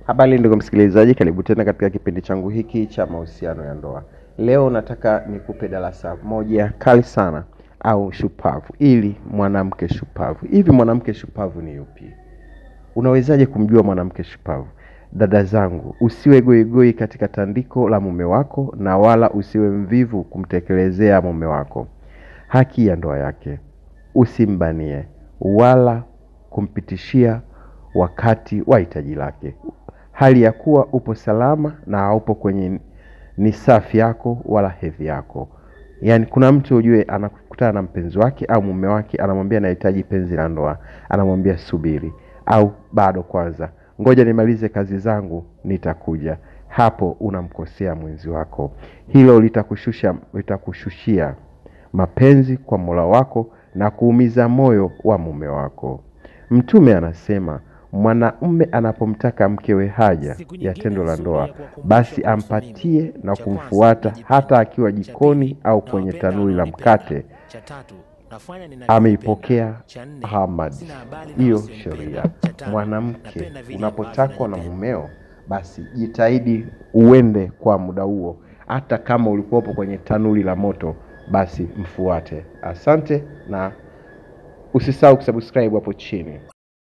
Habari ndugu msikilizaji, karibu tena katika kipindi changu hiki cha mahusiano ya ndoa. Leo nataka nikupe darasa moja kali sana au shupavu, ili mwanamke shupavu. Hivi mwanamke shupavu ni yupi? Unawezaje kumjua mwanamke shupavu? Dada zangu, usiwe goigoi katika tandiko la mume wako, na wala usiwe mvivu kumtekelezea mume wako haki ya ndoa yake. Usimbanie wala kumpitishia wakati wa hitaji lake, hali ya kuwa upo salama na haupo kwenye nisafi yako wala hedhi yako. Yani kuna mtu ujue anakutana na mpenzi wake au mume wake, anamwambia nahitaji penzi la ndoa, anamwambia subiri au bado kwanza, ngoja nimalize kazi zangu nitakuja. Hapo unamkosea mwenzi wako. Hilo litakushushia mapenzi kwa Mola wako na kuumiza moyo wa mume wako. Mtume anasema mwanaume anapomtaka mkewe haja ya tendo la ndoa, basi ampatie na kumfuata hata akiwa jikoni au kwenye tanuri la mkate. Ameipokea Ahmad. Hiyo sheria. Mwanamke unapotakwa na mumeo, basi jitahidi uende kwa muda huo, hata kama ulikuwepo kwenye tanuri la moto, basi mfuate. Asante, na usisahau kusubscribe hapo chini.